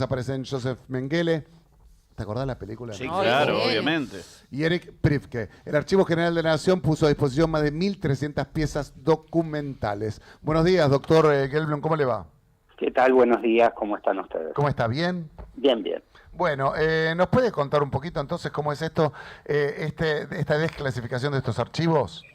Aparecen Joseph Mengele. ¿Te acordás de la película? Sí, ¿No? claro, Sí. obviamente. Y Eric Prifke. El Archivo General de la Nación puso a disposición más de 1.300 piezas documentales. Buenos días, doctor Gelblum, ¿cómo le va? ¿Qué tal? Buenos días, ¿cómo están ustedes? ¿Cómo está? ¿Bien? Bien, bien. Bueno, ¿nos puede contar un poquito entonces cómo es esto, esta desclasificación de estos archivos?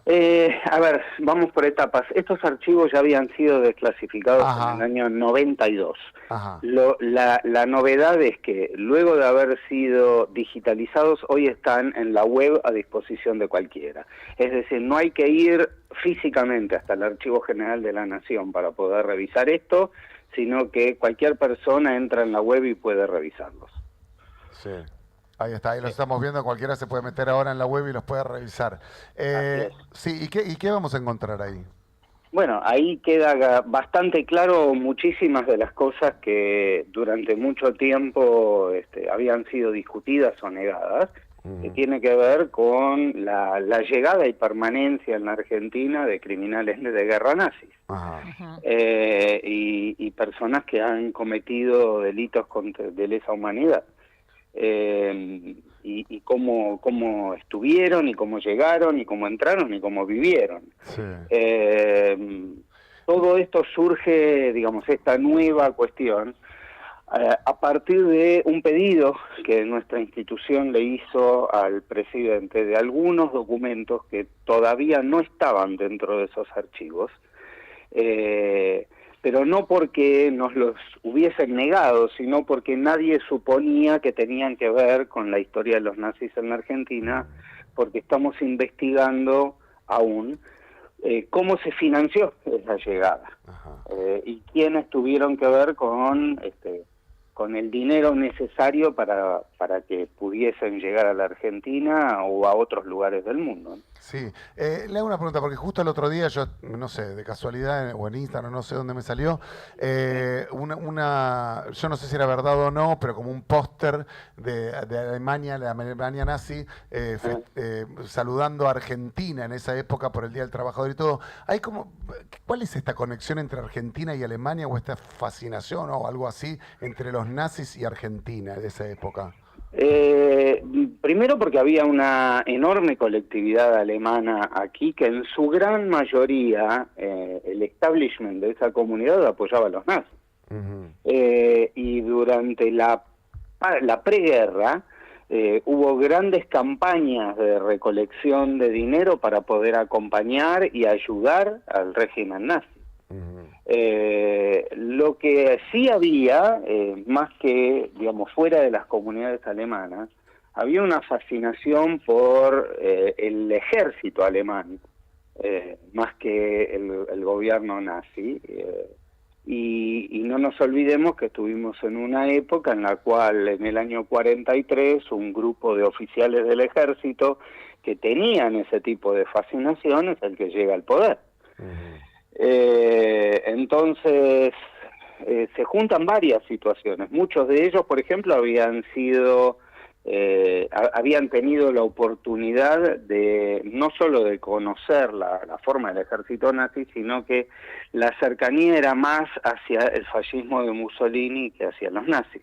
A ver, vamos por etapas. Estos archivos ya habían sido desclasificados Ajá. en el año 92. Ajá. La novedad es que luego de haber sido digitalizados, hoy están en la web a disposición de cualquiera. Es decir, no hay que ir físicamente hasta el Archivo General de la Nación para poder revisar esto, sino que cualquier persona entra en la web y puede revisarlos. Sí. Ahí está, ahí los estamos viendo, cualquiera se puede meter ahora en la web y los puede revisar. Así es. Sí, ¿y qué vamos a encontrar ahí? Bueno, ahí queda bastante claro muchísimas de las cosas que durante mucho tiempo habían sido discutidas o negadas, que tiene que ver con la llegada y permanencia en la Argentina de criminales de guerra nazis. Ajá. Y personas que han cometido delitos de lesa humanidad. Y cómo estuvieron, y cómo llegaron, y cómo entraron, y cómo vivieron. Sí. Todo esto surge, digamos, esta nueva cuestión, a partir de un pedido que nuestra institución le hizo al presidente de algunos documentos que todavía no estaban dentro de esos archivos, pero no porque nos los hubiesen negado, sino porque nadie suponía que tenían que ver con la historia de los nazis en la Argentina, porque estamos investigando aún cómo se financió esa llegada y quiénes tuvieron que ver con el dinero necesario para que pudiesen llegar a la Argentina o a otros lugares del mundo. Sí, le hago una pregunta, porque justo el otro día, yo no sé, de casualidad, o en Instagram, no sé dónde me salió, yo no sé si era verdad o no, pero como un póster de Alemania, la Alemania nazi, saludando a Argentina en esa época por el Día del Trabajador y todo. ¿Cuál es esta conexión entre Argentina y Alemania, o esta fascinación o algo así entre los nazis y Argentina de esa época? Primero porque había una enorme colectividad alemana aquí que en su gran mayoría el establishment de esa comunidad apoyaba a los nazis. Y durante la preguerra hubo grandes campañas de recolección de dinero para poder acompañar y ayudar al régimen nazi. Lo que sí había, más que, digamos, fuera de las comunidades alemanas, había una fascinación por el ejército alemán, más que el gobierno nazi. Y no nos olvidemos que estuvimos en una época en la cual, en el año 43, un grupo de oficiales del ejército que tenían ese tipo de fascinación es el que llega al poder. Entonces se juntan varias situaciones. Muchos de ellos, por ejemplo, habían tenido la oportunidad de no solo de conocer la forma del ejército nazi, sino que la cercanía era más hacia el fascismo de Mussolini que hacia los nazis.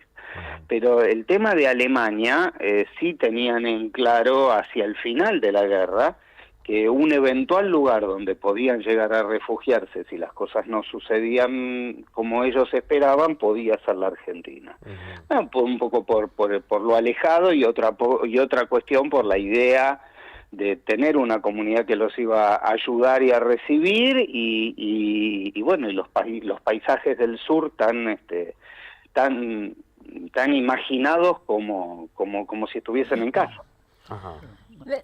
Pero el tema de Alemania sí tenían en claro hacia el final de la guerra que un eventual lugar donde podían llegar a refugiarse si las cosas no sucedían como ellos esperaban podía ser la Argentina. Bueno, un poco por lo alejado, y otra cuestión por la idea de tener una comunidad que los iba a ayudar y a recibir, y bueno, y los paisajes del sur tan imaginados como si estuviesen en casa.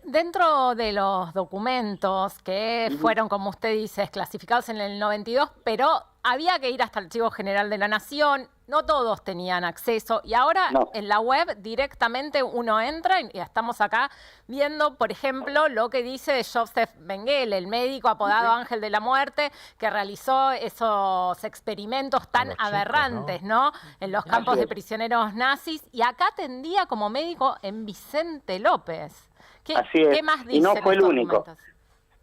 Dentro de los documentos que fueron, como usted dice, desclasificados en el 92, pero había que ir hasta el Archivo General de la Nación, no todos tenían acceso, y ahora en la web directamente uno entra y estamos acá viendo, por ejemplo, lo que dice Joseph Mengele, el médico apodado Ángel de la Muerte, que realizó esos experimentos tan aberrantes, ¿no? En los campos de prisioneros nazis, y acá atendía como médico en Vicente López. Así es. ¿Qué más dicen y no fue el estos único. documentos?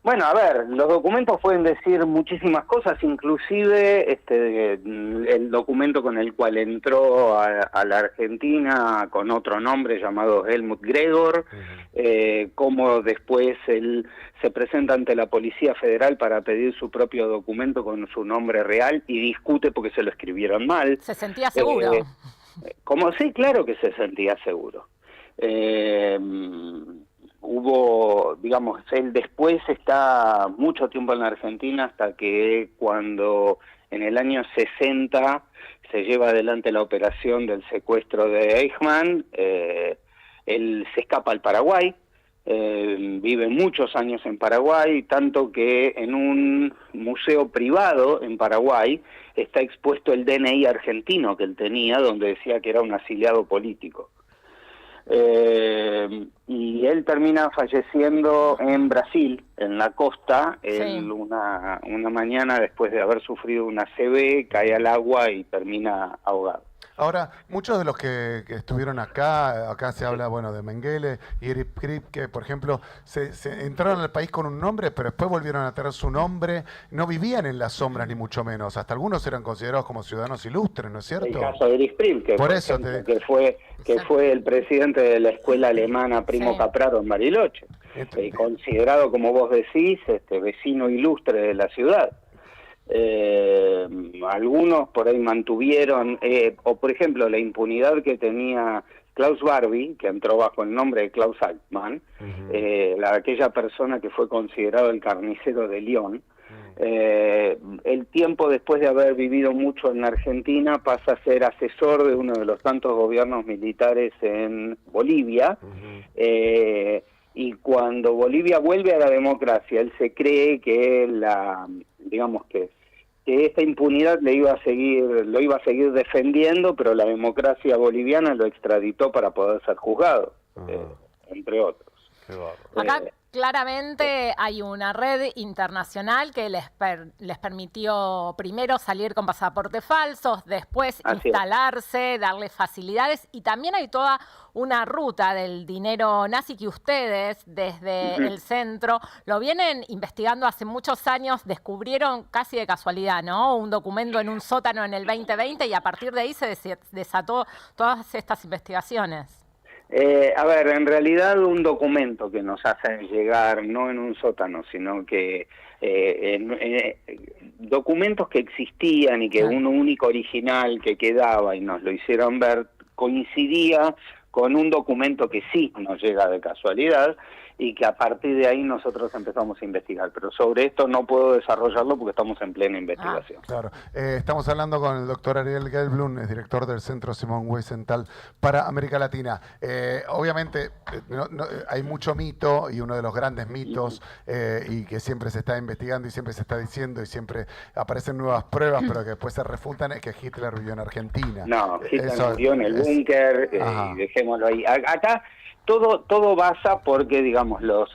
Bueno, a ver, los documentos pueden decir muchísimas cosas, inclusive el documento con el cual entró a la Argentina con otro nombre llamado Helmut Gregor, cómo después él se presenta ante la Policía Federal para pedir su propio documento con su nombre real y discute porque se lo escribieron mal. ¿Se sentía seguro? Como sí, claro que se sentía seguro. Hubo, digamos, él después está mucho tiempo en la Argentina hasta que cuando en el año 60 se lleva adelante la operación del secuestro de Eichmann, él se escapa al Paraguay, vive muchos años en Paraguay, tanto que en un museo privado en Paraguay está expuesto el DNI argentino que él tenía, donde decía que era un exiliado político. Y él termina falleciendo en Brasil, en la costa, una mañana después de haber sufrido una CB, cae al agua y termina ahogado. Ahora, muchos de los que estuvieron acá se habla, bueno, de Mengele y Erich Kripp, que por ejemplo se entraron al país con un nombre, pero después volvieron a tener su nombre, no vivían en las sombras ni mucho menos, hasta algunos eran considerados como ciudadanos ilustres, ¿no es cierto? El caso de Erich Kripp, que fue el presidente de la escuela alemana Primo Capraro en Bariloche, considerado, como vos decís, vecino ilustre de la ciudad. Algunos por ahí mantuvieron, o por ejemplo la impunidad que tenía Klaus Barbie, que entró bajo el nombre de Klaus Altmann, aquella persona que fue considerado el carnicero de León. El tiempo después de haber vivido mucho en Argentina pasa a ser asesor de uno de los tantos gobiernos militares en Bolivia. Y cuando Bolivia vuelve a la democracia, él se cree que que esta impunidad lo iba a seguir defendiendo, pero la democracia boliviana lo extraditó para poder ser juzgado, entre otros. Acá claramente hay una red internacional que les permitió primero salir con pasaportes falsos, después instalarse, darles facilidades, y también hay toda una ruta del dinero nazi que ustedes desde el centro lo vienen investigando hace muchos años, descubrieron casi de casualidad, ¿no? Un documento en un sótano en el 2020 y a partir de ahí se desató todas estas investigaciones. A ver, en realidad un documento que nos hacen llegar, no en un sótano, sino que documentos que existían y que un único original que quedaba y nos lo hicieron ver, coincidía con un documento que sí nos llega de casualidad y que a partir de ahí nosotros empezamos a investigar. Pero sobre esto no puedo desarrollarlo porque estamos en plena investigación. Claro. Estamos hablando con el doctor Ariel Gelblum, es director del Centro Simón Wiesenthal para América Latina. Obviamente hay mucho mito, y uno de los grandes mitos, y que siempre se está investigando y siempre se está diciendo y siempre aparecen nuevas pruebas, pero que después se refutan, es que Hitler vivió en Argentina. No, Hitler vivió en el búnker, y dejémoslo ahí. Acá todo basa porque, digamos, los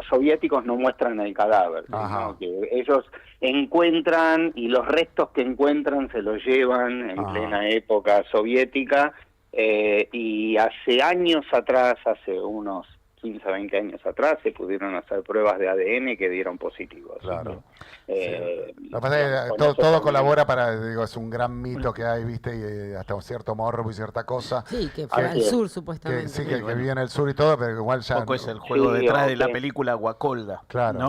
soviéticos no muestran el cadáver, sino que ellos encuentran, y los restos que encuentran se los llevan en plena época soviética, y hace años atrás, hace unos 15, 20 años atrás, se pudieron hacer pruebas de ADN que dieron positivos. Claro. Lo que pasa es que todo colabora para, es un gran mito que hay, ¿viste? Y hasta un cierto morbo y cierta cosa. Sí, que fue al sur, supuestamente. Que vive en el sur y todo, pero igual ya... Un poco es el juego detrás de la película Guacolda. Claro.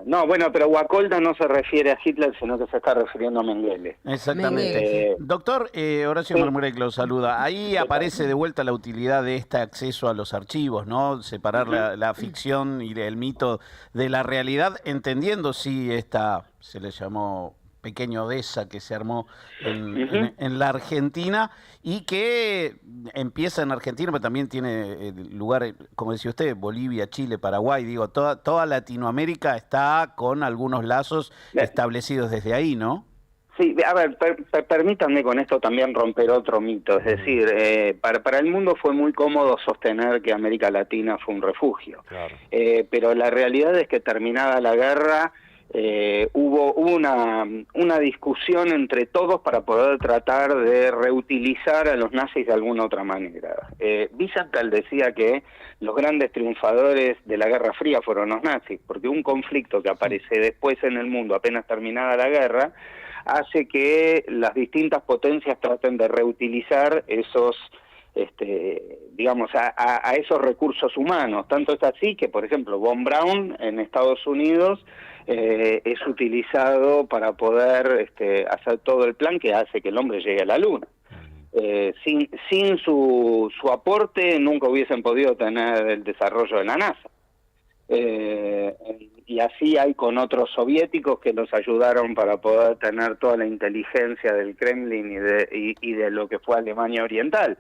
¿No? Bueno, pero Guacolda no se refiere a Hitler, sino que se está refiriendo a Mengele. Exactamente. Doctor, Horacio Marmurek lo saluda. Ahí aparece de vuelta la utilidad de este acceso a los archivos, ¿no? Separar la ficción y el mito de la realidad, entendiendo esta, se le llamó pequeña Odessa que se armó en la Argentina y que empieza en Argentina, pero también tiene lugar, como decía usted, Bolivia, Chile, Paraguay, toda Latinoamérica está con algunos lazos establecidos desde ahí, ¿no? Sí, a ver, permítanme con esto también romper otro mito, es decir, para el mundo fue muy cómodo sostener que América Latina fue un refugio, pero la realidad es que terminada la guerra, hubo una discusión entre todos para poder tratar de reutilizar a los nazis de alguna otra manera. Wiesenthal decía que los grandes triunfadores de la Guerra Fría fueron los nazis, porque un conflicto que aparece después en el mundo, apenas terminada la guerra, hace que las distintas potencias traten de reutilizar esos digamos, a esos recursos humanos. Tanto es así que, por ejemplo, Von Braun en Estados Unidos es utilizado para poder hacer todo el plan que hace que el hombre llegue a la Luna. Sin su aporte nunca hubiesen podido tener el desarrollo de la NASA. Y así hay con otros soviéticos que los ayudaron para poder tener toda la inteligencia del Kremlin y de lo que fue Alemania Oriental.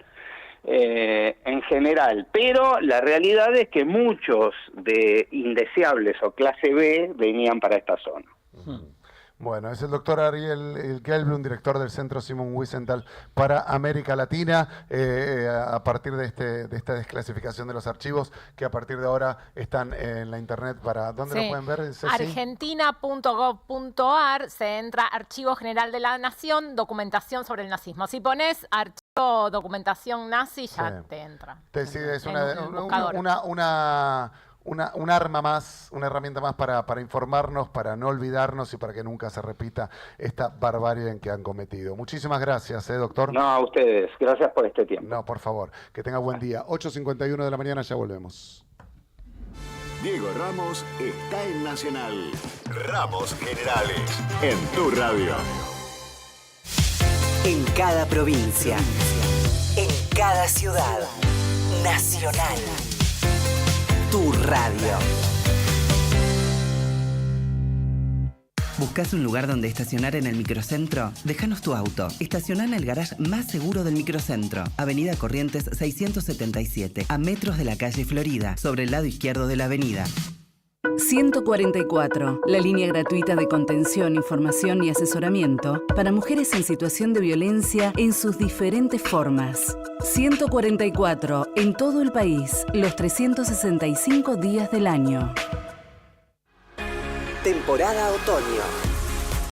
En general, pero la realidad es que muchos de indeseables o clase B venían para esta zona. Bueno, es el doctor Ariel Gelblum, director del Centro Simon Wiesenthal para América Latina, a partir de esta desclasificación de los archivos, que a partir de ahora están en la internet. ¿Para dónde lo pueden ver, Ceci? Argentina.gov.ar, se entra Archivo General de la Nación, documentación sobre el nazismo. Si pones archivo documentación nazi, ya te entra. Es un arma más, una herramienta más para informarnos, para no olvidarnos y para que nunca se repita esta barbarie en que han cometido. Muchísimas gracias, doctor. No, a ustedes. Gracias por este tiempo. No, por favor. Que tenga buen día. 8:51 de la mañana, ya volvemos. Diego Ramos está en Nacional. Ramos Generales en tu radio. En cada provincia, en cada ciudad, Nacional. Tu radio. ¿Buscas un lugar donde estacionar en el microcentro? Déjanos tu auto. Estacioná en el garage más seguro del microcentro. Avenida Corrientes 677, a metros de la calle Florida, sobre el lado izquierdo de la avenida. 144, la línea gratuita de contención, información y asesoramiento para mujeres en situación de violencia en sus diferentes formas. 144, en todo el país, los 365 días del año. Temporada otoño.